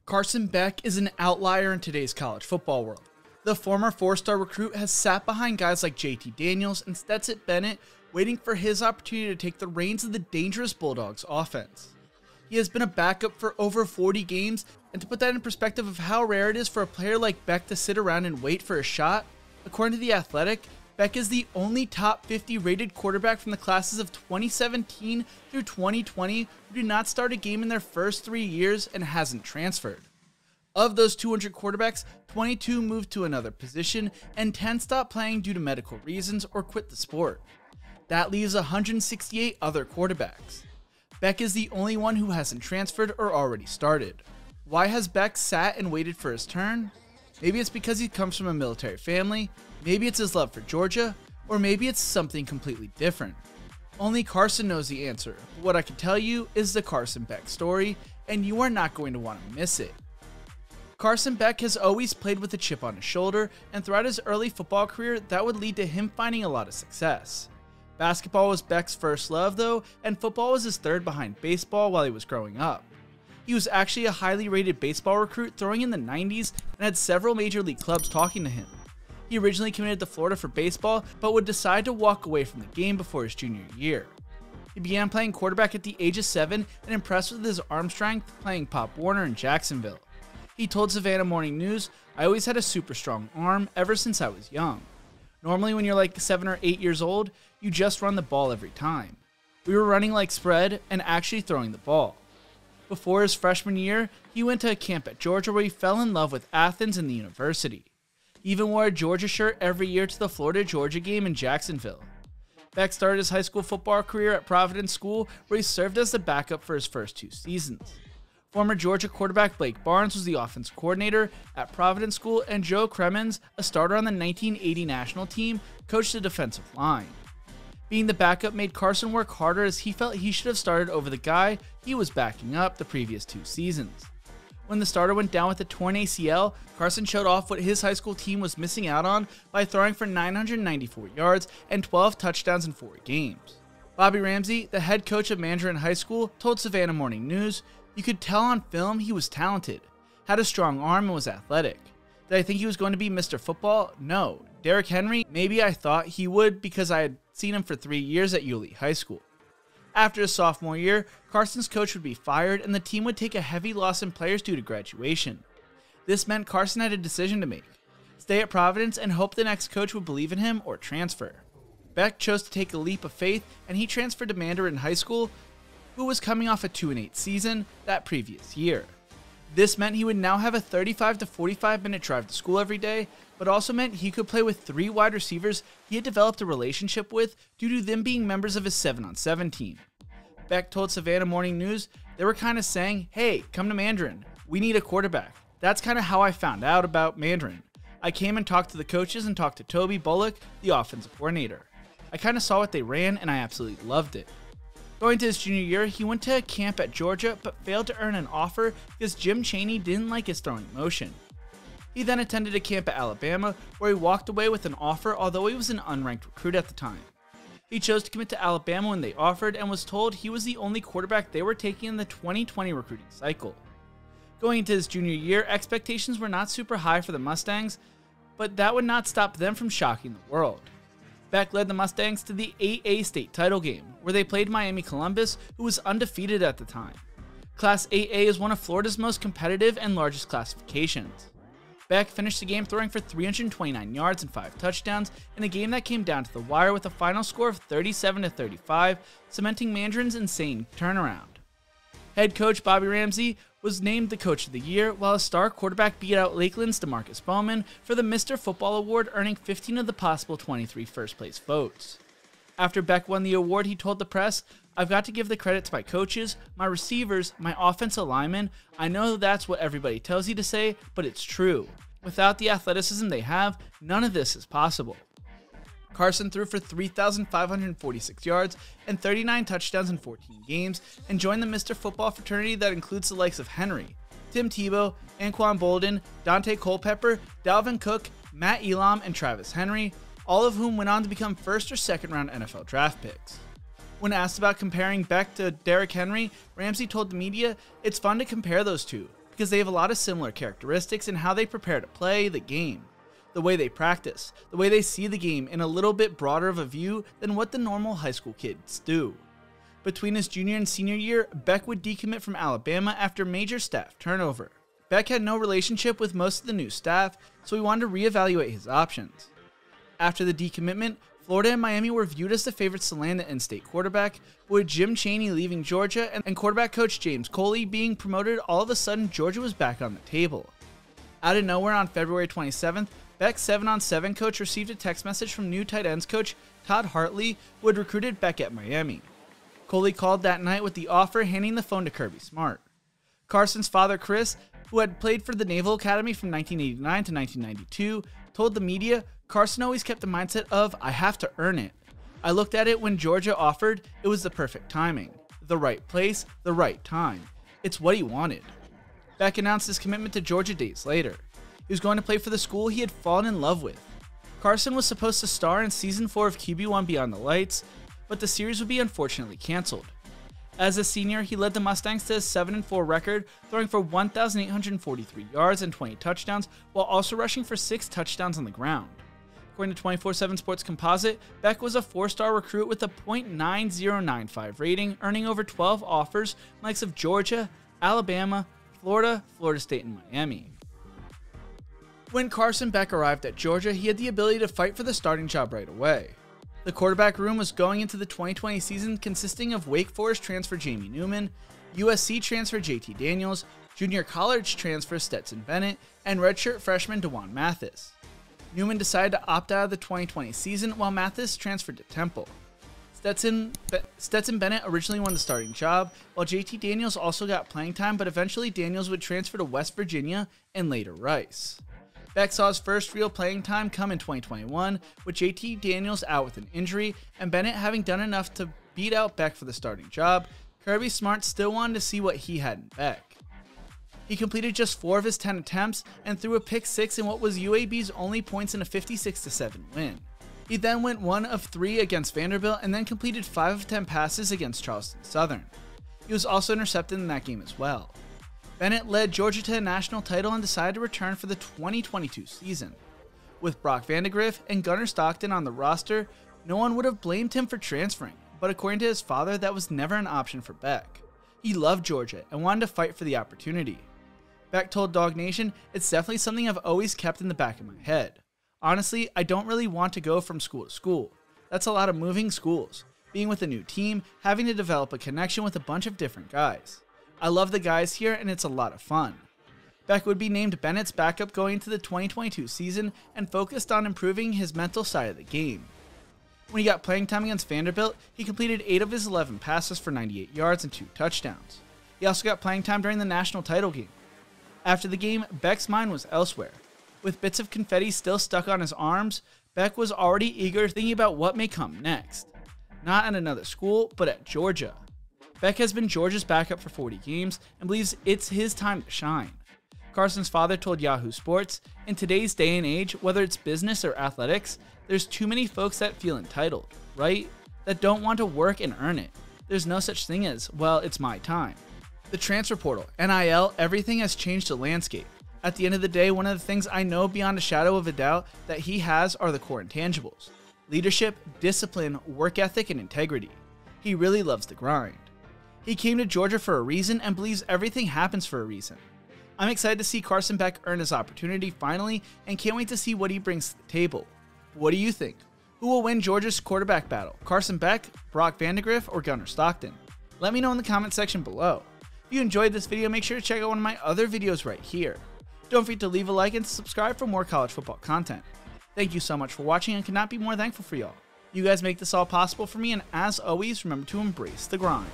Carson Beck is an outlier in today's college football world. The former four-star recruit has sat behind guys like JT Daniels and Stetson Bennett, waiting for his opportunity to take the reins of the dangerous Bulldogs offense. He has been a backup for over 40 games, and to put that in perspective of how rare it is for a player like Beck to sit around and wait for a shot, according to The Athletic, Beck is the only top 50 rated quarterback from the classes of 2017 through 2020 who did not start a game in their first 3 years and hasn't transferred. Of those 200 quarterbacks, 22 moved to another position and 10 stopped playing due to medical reasons or quit the sport. That leaves 168 other quarterbacks. Beck is the only one who hasn't transferred or already started. Why has Beck sat and waited for his turn? Maybe it's because he comes from a military family, maybe it's his love for Georgia, or maybe it's something completely different. Only Carson knows the answer. What I can tell you is the Carson Beck story, and you are not going to want to miss it. Carson Beck has always played with a chip on his shoulder, and throughout his early football career, that would lead to him finding a lot of success. Basketball was Beck's first love though, and football was his third behind baseball while he was growing up. He was actually a highly rated baseball recruit throwing in the 90s and had several major league clubs talking to him. He originally committed to Florida for baseball, but would decide to walk away from the game before his junior year. He began playing quarterback at the age of 7 and impressed with his arm strength playing Pop Warner in Jacksonville. He told Savannah Morning News, "I always had a super strong arm ever since I was young. Normally when you're like 7 or 8 years old, you just run the ball every time. We were running like spread and actually throwing the ball." Before his freshman year, he went to a camp at Georgia where he fell in love with Athens and the university. He even wore a Georgia shirt every year to the Florida-Georgia game in Jacksonville. Beck started his high school football career at Providence School, where he served as the backup for his first 2 seasons. Former Georgia quarterback Blake Barnes was the offensive coordinator at Providence School, and Joe Cremens, a starter on the 1980 national team, coached the defensive line. Being the backup made Carson work harder as he felt he should have started over the guy he was backing up the previous 2 seasons. When the starter went down with a torn ACL, Carson showed off what his high school team was missing out on by throwing for 994 yards and 12 touchdowns in 4 games. Bobby Ramsey, the head coach of Mandarin High School, told Savannah Morning News, "You could tell on film he was talented, had a strong arm and was athletic. Did I think he was going to be Mr. Football? No. Derrick Henry, maybe I thought he would because I had seen him for 3 years at Yulee High School." After his sophomore year, Carson's coach would be fired and the team would take a heavy loss in players due to graduation. This meant Carson had a decision to make: stay at Providence and hope the next coach would believe in him, or transfer. Beck chose to take a leap of faith and he transferred to Mandarin High School, who was coming off a 2-8 season that previous year. This meant he would now have a 35 to 45 minute drive to school every day, but also meant he could play with 3 wide receivers he had developed a relationship with due to them being members of his 7-on-7 team. Beck told Savannah Morning News, "They were kind of saying, 'Hey, come to Mandarin. We need a quarterback.' That's kind of how I found out about Mandarin. I came and talked to the coaches and talked to Toby Bullock, the offensive coordinator. I kind of saw what they ran and I absolutely loved it." Going to his junior year, he went to a camp at Georgia but failed to earn an offer because Jim Chaney didn't like his throwing motion. He then attended a camp at Alabama where he walked away with an offer, although he was an unranked recruit at the time. He chose to commit to Alabama when they offered and was told he was the only quarterback they were taking in the 2020 recruiting cycle. Going into his junior year, expectations were not super high for the Mustangs, but that would not stop them from shocking the world. Beck led the Mustangs to the 8A state title game, where they played Miami Columbus, who was undefeated at the time. Class 8A is one of Florida's most competitive and largest classifications. Beck finished the game throwing for 329 yards and 5 touchdowns in a game that came down to the wire with a final score of 37 to 35, cementing Mandarin's insane turnaround. Head coach Bobby Ramsey was named the Coach of the Year, while a star quarterback beat out Lakeland's DeMarcus Bowman for the Mr. Football Award, earning 15 of the possible 23 first-place votes. After Beck won the award, he told the press, "I've got to give the credit to my coaches, my receivers, my offensive linemen. I know that's what everybody tells you to say, but it's true. Without the athleticism they have, none of this is possible." Carson threw for 3,546 yards and 39 touchdowns in 14 games and joined the Mr. Football fraternity that includes the likes of Henry, Tim Tebow, Anquan Bolden, Dante Culpepper, Dalvin Cook, Matt Elam, and Travis Henry, all of whom went on to become first or second round NFL draft picks. When asked about comparing Beck to Derrick Henry, Ramsey told the media, "It's fun to compare those two. because they have a lot of similar characteristics in how they prepare to play the game, the way they practice, the way they see the game in a little bit broader of a view than what the normal high school kids do. Between his junior and senior year, Beck would decommit from Alabama after major staff turnover. Beck had no relationship with most of the new staff, so he wanted to reevaluate his options. After the decommitment, Florida and Miami were viewed as the favorites to land the in-state quarterback, but with Jim Chaney leaving Georgia and quarterback coach James Coley being promoted, all of a sudden Georgia was back on the table. Out of nowhere on February 27th, Beck's 7-on-7 coach received a text message from new tight ends coach Todd Hartley, who had recruited Beck at Miami. Coley called that night with the offer, handing the phone to Kirby Smart. Carson's father, Chris, who had played for the Naval Academy from 1989 to 1992, told the media, "Carson always kept the mindset of, I have to earn it. I looked at it when Georgia offered, it was the perfect timing. The right place, the right time. It's what he wanted." Beck announced his commitment to Georgia days later. He was going to play for the school he had fallen in love with. Carson was supposed to star in Season 4 of QB1 Beyond the Lights, but the series would be unfortunately canceled. As a senior, he led the Mustangs to a 7-4 record, throwing for 1,843 yards and 20 touchdowns, while also rushing for 6 touchdowns on the ground. According to 24/7 Sports Composite, Beck was a 4-star recruit with a .9095 rating, earning over 12 offers from the likes of Georgia, Alabama, Florida, Florida State, and Miami. When Carson Beck arrived at Georgia, he had the ability to fight for the starting job right away. The quarterback room was going into the 2020 season consisting of Wake Forest transfer Jamie Newman, USC transfer JT Daniels, junior college transfer Stetson Bennett, and redshirt freshman DeJuan Mathis. Newman decided to opt out of the 2020 season while Mathis transferred to Temple. Stetson Bennett originally won the starting job, while JT Daniels also got playing time, but eventually Daniels would transfer to West Virginia and later Rice. Beck saw his first real playing time come in 2021, with JT Daniels out with an injury, and Bennett having done enough to beat out Beck for the starting job. Kirby Smart still wanted to see what he had in Beck. He completed just 4 of his 10 attempts and threw a pick 6 in what was UAB's only points in a 56-7 win. He then went 1 of 3 against Vanderbilt and then completed 5 of 10 passes against Charleston Southern. He was also intercepted in that game as well. Bennett led Georgia to a national title and decided to return for the 2022 season. With Brock Vandagriff and Gunnar Stockton on the roster, no one would have blamed him for transferring, but according to his father, that was never an option for Beck. He loved Georgia and wanted to fight for the opportunity. Beck told Dog Nation, "It's definitely something I've always kept in the back of my head. Honestly, I don't really want to go from school to school. That's a lot of moving schools, being with a new team, having to develop a connection with a bunch of different guys. I love the guys here and it's a lot of fun." Beck would be named Bennett's backup going into the 2022 season and focused on improving his mental side of the game. When he got playing time against Vanderbilt, he completed 8 of his 11 passes for 98 yards and 2 touchdowns. He also got playing time during the national title game. After the game, Beck's mind was elsewhere. With bits of confetti still stuck on his arms, Beck was already eager, thinking about what may come next. Not at another school, but at Georgia. Beck has been Georgia's backup for 40 games and believes it's his time to shine. Carson's father told Yahoo Sports, "In today's day and age, whether it's business or athletics, there's too many folks that feel entitled, right? That don't want to work and earn it. There's no such thing as, well, it's my time." The transfer portal, NIL, everything has changed the landscape. At the end of the day, one of the things I know beyond a shadow of a doubt that he has are the core intangibles: leadership, discipline, work ethic, and integrity. He really loves the grind. He came to Georgia for a reason and believes everything happens for a reason. I'm excited to see Carson Beck earn his opportunity finally and can't wait to see what he brings to the table. What do you think? Who will win Georgia's quarterback battle? Carson Beck, Brock Vandagriff, or Gunnar Stockton? Let me know in the comment section below. If you enjoyed this video, make sure to check out one of my other videos right here. Don't forget to leave a like and subscribe for more college football content. Thank you so much for watching and cannot be more thankful for y'all. You guys make this all possible for me, and as always, remember to embrace the grind.